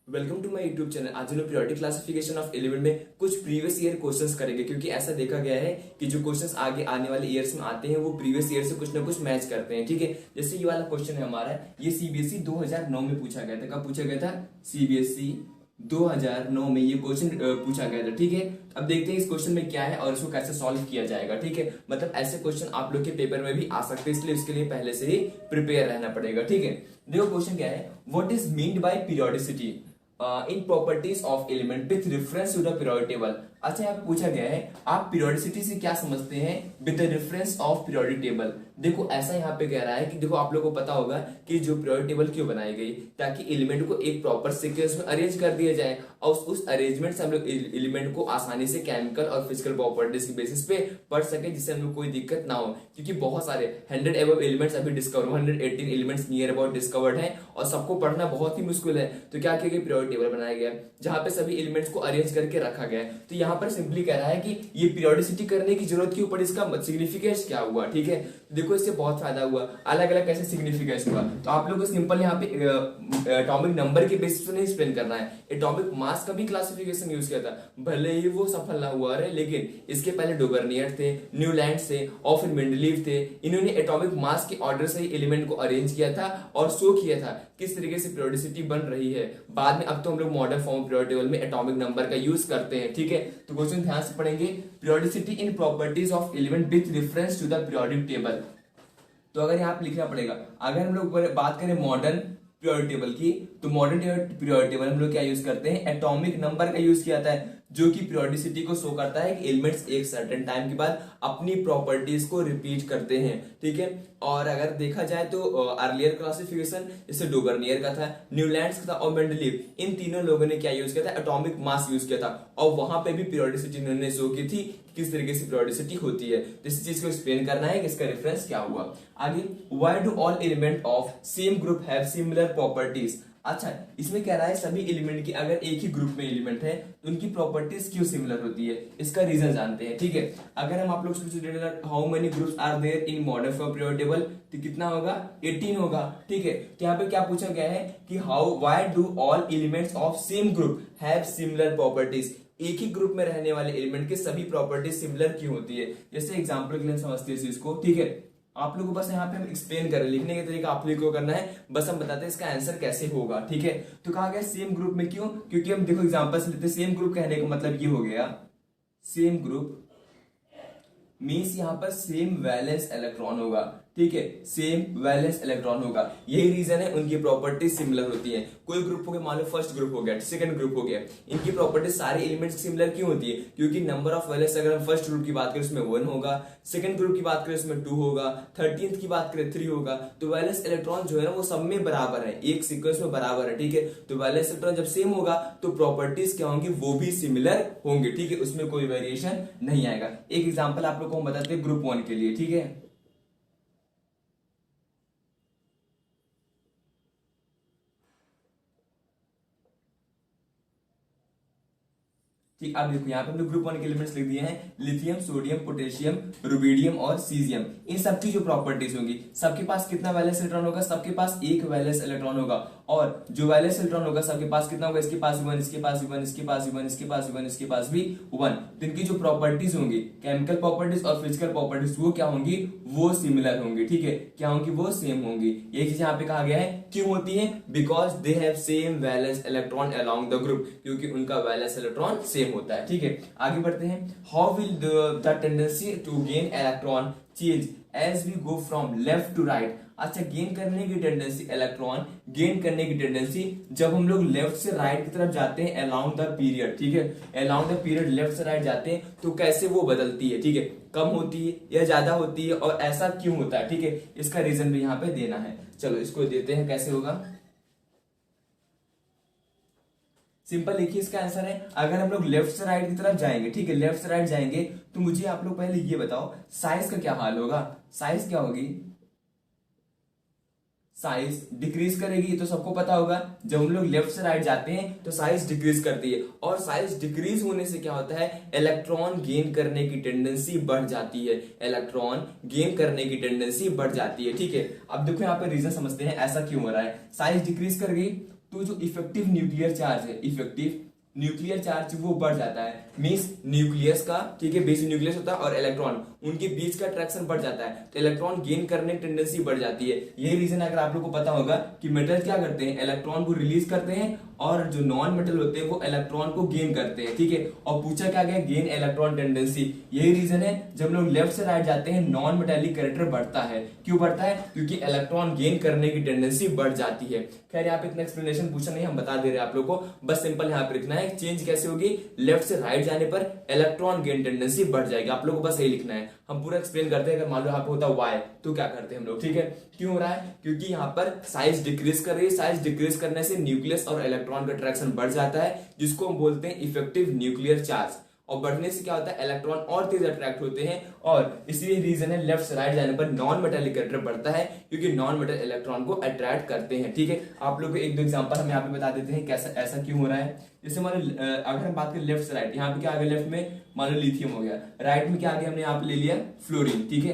Welcome to my YouTube channel. आज हम लोग पीरियोडिक क्लासिफिकेशन ऑफ एलिमेंट में कुछ प्रीवियस ईयर क्वेश्चंस करेंगे, क्योंकि ऐसा देखा गया है कि जो क्वेश्चंस आगे आने वाले ईयर्स में आते हैं वो प्रीवियस ईयर से कुछ ना कुछ मैच करते हैं। ठीक है, जैसे ये वाला क्वेश्चन है हमारा, ये सीबीएसई 2009 में पूछा गया था। कब पूछा गया था? सीबीएसई 2009 में ये क्वेश्चन पूछा गया था। ठीक है, अब देखते हैं इस क्वेश्चन में क्या है और इसको कैसे सॉल्व किया जाएगा। ठीक है, मतलब ऐसे क्वेश्चन आप लोग के पेपर में भी आ सकते हैं, इसलिए इसके लिए पहले से ही प्रिपेयर रहना पड़ेगा। ठीक है, देखो क्वेश्चन क्या है, what is meant by periodicity in properties of element with reference to the periodic table. अच्छा, यहाँ पे पूछा गया है आप पीरियोडिसिटी से क्या समझते हैं with the reference of periodic table. देखो ऐसा यहाँ पे कह रहा है कि देखो आप लोगों को पता होगा कि जो पीरियोडिक टेबल क्यों बनाई गई, ताकि एलिमेंट को एक प्रॉपर सीक्वेंस में अरेंज कर दिया जाए और उस अरेंजमेंट से हम लोग एलिमेंट को आसानी से केमिकल और फिजिकल प्रॉपर्टीज के बेसिस पे पढ़ सके, जिससे हम लोग कोई दिक्कत ना हो। क्योंकि बहुत सारे 100 अबव एलिमेंट्स अभी discover, 118 elements near about discovered हैं और सबको पढ़ना बहुत ही मुश्किल है। तो क्या किया गया, पीरियोडिक टेबल बनाया गया जहां पे सभी एलिमेंट्स को अरेंज करके रखा गया है। तो यहाँ पर सिंपली कह रहा है कि ये पीरियोडिसिटी करने की जरूरत के ऊपर इसका सिग्निफिकेंस क्या हुआ। ठीक है, देखो इससे बहुत फायदा हुआ, अलग अलग कैसे सिग्निफिकेंस हुआ। तो आप लोगों को सिंपल यहाँ पे एटॉमिक नंबर के बेसिस पे नहीं एक्सप्लेन करना है, एटॉमिक मास का भी क्लासिफिकेशन यूज किया था, भले ही वो सफल ना हुआ है, लेकिन इसके पहले डोबर्नियर थे, न्यूलैंड थे और फिर मेंडलीव थे। इन्होंने एटॉमिक मास के ऑर्डर से ही एलिमेंट को अरेंज किया था और शो किया था किस तरीके से पीरियोडिसिटी बन रही है। बाद में अब तो हम लोग मॉडर्न फॉर्म पीरियोडिक टेबल में एटॉमिक नंबर का यूज करते हैं। ठीक है, तो क्वेश्चन ध्यान से पढ़ेंगे, periodicity in properties of element with reference to the periodic table. तो अगर यहाँ पे लिखना पड़ेगा, अगर हम लोग बात करें मॉडर्न पीरियोडिक टेबल की, तो मॉडर्न पीरियोडिक टेबल हम लोग क्या यूज करते हैं, एटॉमिक नंबर का यूज किया जाता है, जो कि पीरियोडिसिटी को शो करता है कि एलिमेंट्स एक सर्टेन टाइम के बाद अपनी प्रॉपर्टीज को रिपीट करते हैं। ठीक है, और अगर देखा जाए तो अर्लियर क्लासिफिकेशन जैसे डोबर्नियर का था, न्यूलैंड्स का था और मेंडलीव, इन तीनों लोगों ने क्या यूज किया था, एटॉमिक मास यूज किया था और वहां पे भी पीरियोडिसिटी उन्होंने शो की थी किस तरीके से पीरियोडिसिटी होती है। तो इस चीज को एक्सप्लेन करना है कि इसका रेफरेंस क्या हुआ। आगे, why do all element of same group have similar properties. अच्छा, इसमें कह रहा है सभी एलिमेंट की अगर एक ही ग्रुप में एलिमेंट है तो उनकी प्रॉपर्टीज क्यों सिमिलर होती है, इसका रीजन जानते हैं। ठीक है, अगर हम आप लोग how many groups are there in modern form periodic table, तो कितना होगा, 18 होगा। ठीक है, तो यहाँ पे क्या पूछा गया है कि how why do all elements of same group have similar properties, एक ही ग्रुप में रहने वाले एलिमेंट के सभी प्रॉपर्टीज सिमिलर क्यों होती है। जैसे एग्जांपल के लिए समझते हैं इसको। ठीक है, आप लोगों को बस यहाँ पे हम एक्सप्लेन करें, लिखने का तरीका आप लोगों को करना है, बस हम बताते हैं इसका आंसर कैसे होगा। ठीक है, तो कहा गया सेम ग्रुप में क्यों, क्योंकि हम देखो एग्जांपल से लेते हैं, सेम ग्रुप कहने का मतलब ये हो गया, सेम ग्रुप मीन्स यहाँ पर सेम वैलेंस इलेक्ट्रॉन होगा। ठीक है, सेम वैलेंस इलेक्ट्रॉन होगा, यही रीजन है उनकी प्रॉपर्टी सिमिलर होती है। कोई ग्रुप हो गया, मान लो फर्स्ट ग्रुप हो गया, सेकंड ग्रुप हो गया, इनकी प्रॉपर्टी सारे एलिमेंट्स सिमिलर क्यों होती है, क्योंकि नंबर ऑफ वैलेंस अगर हम फर्स्ट ग्रुप की बात करें उसमें 1 होगा, सेकंड ग्रुप की बात करें उसमें 2 होगा, 13th की बात करें 3 होगा। तो वैलेंस इलेक्ट्रॉन जो है ना वो सब में बराबर है, एक सीक्वेंस में बराबर है। ठीक है, तो वैलेंस इलेक्ट्रॉन जब सेम होगा तो प्रॉपर्टीज क्या होंगी, वो भी सिमिलर होंगे। ठीक है, उसमें कोई वेरिएशन नहीं आएगा। एक एग्जाम्पल आप लोग को हम बताते हैं ग्रुप 1 के लिए। ठीक है, ठीक, अब देखो यहाँ पे हम लोग ग्रुप 1 के एलिमेंट्स लिख दिए हैं, लिथियम, सोडियम, पोटेशियम, रुबिडियम और सीजियम। इन सबकी जो प्रॉपर्टीज होंगी, सबके पास कितना वैलेंस इलेक्ट्रॉन होगा, सबके पास एक वैलेंस इलेक्ट्रॉन होगा, और जो वैलेंस इलेक्ट्रॉन होगा सबके पास कितना होगा, इसके पास भी 1, इसके पास भी 1, इसके पास भी 1, इसके पास भी 1, इसके पास भी 1। तो इनकी जो प्रॉपर्टीज होंगी, केमिकल प्रॉपर्टीज और फिजिकल प्रॉपर्टीज, वो क्या होंगी, वो सिमिलर होंगी। ठीक है, क्या होंगी, वो सेम होंगी। ये चीज यहाँ पे कहा गया है, क्यों होती है, because they have same valence electron along the group, क्योंकि उनका वैलेंस इलेक्ट्रॉन सेम होता है। ठीक है, आगे बढ़ते हैं, how will the tendency to gain electron change as we go from left to right. अच्छा, गेन करने की टेंडेंसी, इलेक्ट्रॉन गेन करने की टेंडेंसी जब हम लोग लेफ्ट से राइट की तरफ जाते हैं अलोंग द पीरियड। ठीक है, अलोंग द पीरियड लेफ्ट से राइट जाते हैं तो कैसे वो बदलती है। ठीक है, कम होती है या ज्यादा होती है और ऐसा क्यों होता है। ठीक है, इसका रीजन भी यहाँ पे देना है। चलो इसको देते हैं, कैसे होगा, सिंपल लिखिए इसका आंसर है, अगर हम लोग लेफ्ट से राइट की तरफ जाएंगे, ठीक है, लेफ्ट से राइट जाएंगे, तो मुझे आप लोग पहले ये बताओ साइज का क्या हाल होगा, साइज क्या होगी, साइज डिक्रीज करेगी, ये तो सबको पता होगा। जब हम लोग लेफ्ट से राइट जाते हैं तो साइज डिक्रीज करती है, और साइज डिक्रीज होने से क्या होता है, इलेक्ट्रॉन गेन करने की टेंडेंसी बढ़ जाती है, इलेक्ट्रॉन गेन करने की टेंडेंसी बढ़ जाती है। ठीक है, अब देखो यहाँ पे रीजन समझते हैं ऐसा क्यों हो रहा है। साइज डिक्रीज कर गई तो जो इफेक्टिव न्यूक्लियर चार्ज है, इफेक्टिव न्यूक्लियर चार्ज वो बढ़ जाता है। मींस न्यूक्लियस का, ठीक है, बेसिक न्यूक्लियस होता है और इलेक्ट्रॉन, उनके बीच का अट्रैक्शन बढ़ जाता है, तो इलेक्ट्रॉन गेन करने की टेंडेंसी बढ़ जाती है। यही रीजन अगर आप लोग को पता होगा कि मेटल क्या करते हैं, इलेक्ट्रॉन को रिलीज करते हैं और जो नॉन मेटल होते हैं वो इलेक्ट्रॉन को गेन करते हैं, ठीक है। और पूछा क्या गया, गेन इलेक्ट्रॉन टेंडेंसी। यही रीजन है जब लोग लेफ्ट से राइट जाते हैं नॉन मेटेलिक कैरेक्टर बढ़ता है। क्यों बढ़ता है, क्योंकि इलेक्ट्रॉन गेन करने की टेंडेंसी बढ़ जाती है। खैर यहाँ पे इतना एक्सप्लेनेशन पूछा नहीं, हम बता दे रहे हैं आप लोग को, बस सिंपल यहाँ पे लिखना है चेंज कैसे होगी, लेफ्ट से राइट जाने पर इलेक्ट्रॉन गेन टेंडेंसी बढ़ जाएगी। आप लोग को बस यही लिखना है। हम पूरा एक्सप्लेन करते हैं। अगर मान लो यहाँ पे होता वाई, तो क्या करते हैं हम लोग, ठीक है। क्यों हो रहा है, क्योंकि यहाँ पर साइज डिक्रीज कर रही है, साइज डिक्रीज करने से न्यूक्लियस और इलेक्ट्रॉन का अट्रैक्शन बढ़ जाता है, जिसको हम बोलते हैं इफेक्टिव न्यूक्लियर चार्ज। और बढ़ने से क्या होता है, इलेक्ट्रॉन और तेज अट्रैक्ट होते हैं, और इसीलिए रीजन है लेफ्ट से राइट जाने पर नॉन मेटेलिक कैरेक्टर बढ़ता है, क्योंकि नॉन मेटल इलेक्ट्रॉन को अट्रैक्ट करते हैं, ठीक है। आप लोग को एक दो एग्जांपल हम यहाँ पे बता देते हैं कैसा ऐसा क्यों हो रहा है। जैसे मान लो अगर हम बात करें लेफ्ट से राइट, यहाँ पे क्या आ गया, लेफ्ट में मान लो लिथियम हो गया, राइट में क्या आ गया, हमने यहाँ पे ले लिया फ्लोरीन, ठीक है।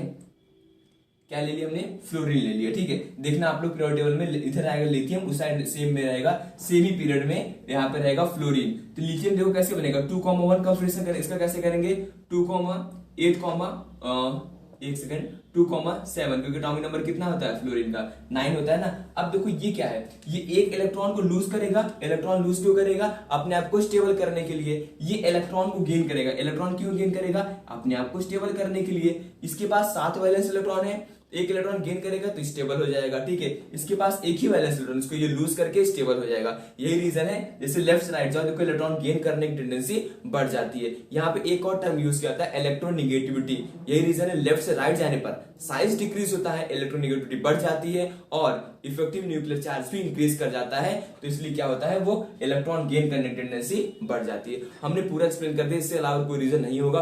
क्या ले लिया हमने, फ्लोरीन ले लिया, ठीक है। देखना आप लोग पीरियड टेबल में इधर आएगा लिथियम, उस साइड सेम में रहेगा, सेम ही पीरियड में यहाँ पे रहेगा फ्लोरीन। तो लिथियम देखो कैसे बनेगा, 2,1 का फिर से इसका कैसे करेंगे, 2,7, क्योंकि एटॉमिक नंबर कितना होता है फ्लोरीन का, 9 होता है ना। अब देखो ये क्या है, ये एक इलेक्ट्रॉन को लूज करेगा, इलेक्ट्रॉन लूज क्यों करेगा, अपने आप को स्टेबल करने के लिए। ये इलेक्ट्रॉन को गेन करेगा, इलेक्ट्रॉन क्यों गेन करेगा, अपने आप को स्टेबल करने के लिए। इसके पास 7 वैलेंस इलेक्ट्रॉन है, एक इलेक्ट्रॉन गेन करेगा तो स्टेबल हो जाएगा, ठीक है। इसके पास एक ही वैलेंस इलेक्ट्रॉन, इसको ये लूज करके स्टेबल हो जाएगा। यही रीजन है जैसे लेफ्ट से राइट जाओ, देखो इलेक्ट्रॉन गेन करने की टेंडेंसी बढ़ जाती है। यहाँ पे एक और टर्म यूज किया जाता है इलेक्ट्रोनिगेटिविटी। यही रीजन है लेफ्ट से राइट जाने पर साइज डिक्रीज होता है, इलेक्ट्रोनिगेटिविटी बढ़ जाती है और इफेक्टिव न्यूक्लियर चार्ज भी इंक्रीज कर जाता है। तो इसलिए क्या होता है, वो इलेक्ट्रॉन गेन करने की टेंडेंसी बढ़ जाती है। हमने पूरा एक्सप्लेन कर दिया, इससे अलावा कोई रीजन नहीं होगा।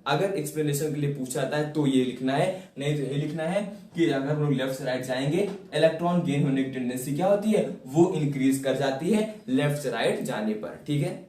अगर एक्सप्लेनेशन के लिए पूछा जाता है तो ये लिखना है, नहीं तो ये लिखना है कि अगर हम लोग लेफ्ट से राइट जाएंगे इलेक्ट्रॉन गेन होने की टेंडेंसी क्या होती है, वो इंक्रीज कर जाती है लेफ्ट से राइट जाने पर, ठीक है।